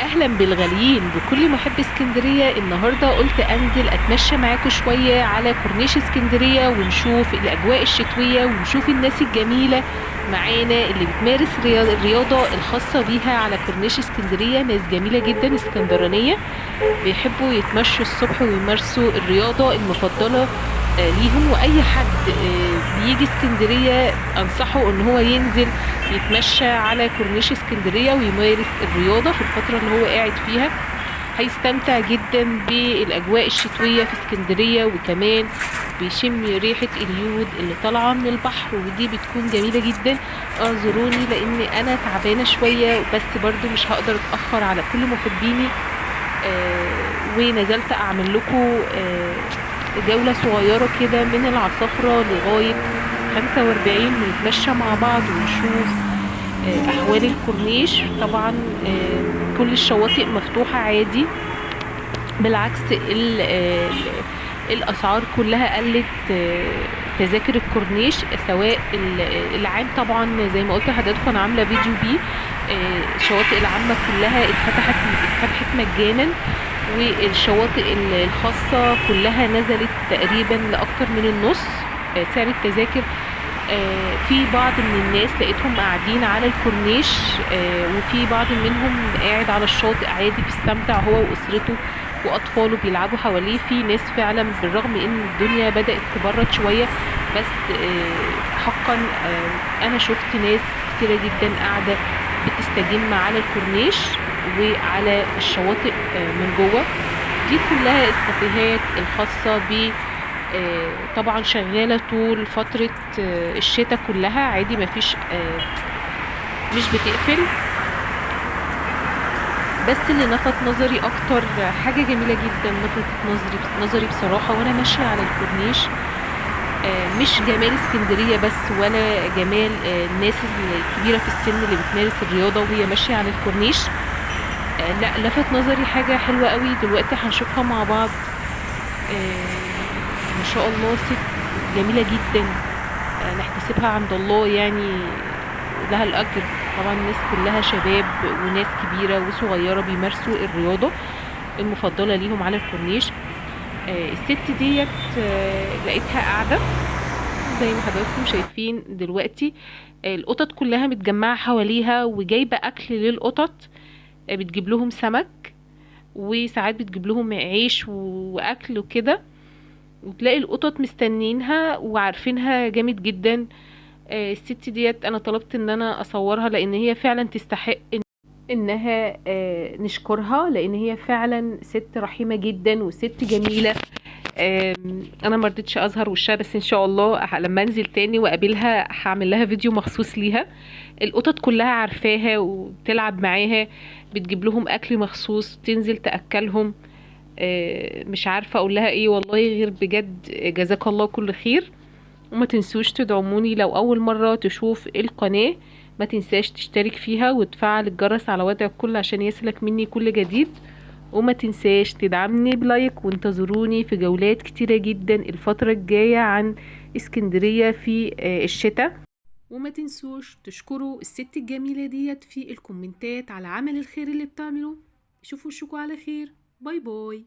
اهلا بالغاليين بكل محب اسكندريه. النهارده قلت انزل اتمشى معاكم شويه على كورنيش اسكندريه ونشوف الاجواء الشتويه ونشوف الناس الجميله معانا اللي بتمارس الرياضه الخاصه بيها على كورنيش اسكندريه. ناس جميله جدا اسكندرانيه بيحبوا يتمشوا الصبح ويمارسوا الرياضه المفضله ليهم. واي حد بيجي اسكندريه انصحه ان هو ينزل يتمشى على كورنيش اسكندريه ويمارس الرياضه في الفتره اللي هو قاعد فيها. هيستمتع جدا بالاجواء الشتويه في اسكندريه، وكمان بيشم ريحه اليود اللي طالعه من البحر، ودي بتكون جميله جدا. اعذروني لان انا تعبانه شويه، بس برضو مش هقدر اتاخر على كل محبيني. ونزلت اعمل لكم جولة صغيرة كده من العصافرة لغاية 45، ونتمشى مع بعض ونشوف أحوال الكورنيش. طبعا كل الشواطئ مفتوحة عادي، بالعكس الأسعار كلها قلت. تذاكر الكورنيش سواء العام، طبعا زي ما قلت لحضراتكم أنا عاملة فيديو بيه. الشواطئ العامة كلها اتفتحت مجانا، والشواطئ الخاصة كلها نزلت تقريبا لأكتر من النص سعر التذاكر. في بعض من الناس لقيتهم قاعدين على الكورنيش، وفي بعض منهم قاعد على الشاطئ عادي بيستمتع هو وأسرته وأطفاله بيلعبوا حواليه. في ناس فعلا بالرغم ان الدنيا بدأت تبرد شوية، بس حقا انا شفت ناس كتيرة جدا قاعدة بتستجم على الكورنيش وعلى الشواطئ من جوه. دي كلها الكافيهات الخاصة ب طبعا شغالة طول فترة الشتاء كلها عادي، مفيش مش بتقفل. بس اللي لفت نظري اكتر حاجة جميلة جدا لفتت نظري بصراحة وانا ماشية على الكورنيش، مش جمال اسكندرية بس، ولا جمال الناس الكبيرة في السن اللي بتمارس الرياضة وهي ماشية على الكورنيش. لا، لفت نظري حاجة حلوة قوي دلوقتي هنشوفها مع بعض. ما شاء الله ست جميلة جدا، نحتسبها عند الله يعني، لها الأجر. طبعا الناس كلها شباب وناس كبيرة وصغيرة بيمارسوا الرياضة المفضلة ليهم على الكورنيش. الست ديت لقيتها قاعدة زي ما حضراتكم شايفين دلوقتي. القطط كلها متجمعة حواليها وجايبة أكل للقطط، بتجيب لهم سمك وساعات بتجيب لهم عيش واكل وكده، وتلاقي القطط مستنينها وعارفينها جامد جدا. الست ديت انا طلبت ان انا اصورها لان هي فعلا تستحق انها نشكرها، لان هي فعلا ست رحيمة جدا وست جميلة. انا مرضتش اظهر وشها، بس ان شاء الله لما انزل تاني واقابلها هعمل لها فيديو مخصوص ليها. القطط كلها عارفاها وبتلعب معاها، بتجيب لهم اكل مخصوص تنزل تاكلهم. مش عارفه اقول لها ايه والله غير بجد جزاك الله كل خير. وما تنسوش تدعموني لو اول مره تشوف القناه، ما تنساش تشترك فيها وتفعل الجرس على وضع الكل عشان يصلك مني كل جديد. وما تنساش تدعمني بلايك، وانتظروني في جولات كتيرة جدا الفترة الجاية عن اسكندرية في الشتاء. وما تنسوش تشكروا الست الجميلة ديت في الكومنتات على عمل الخير اللي بتعمله. شوفوا وشكوا على خير. باي باي.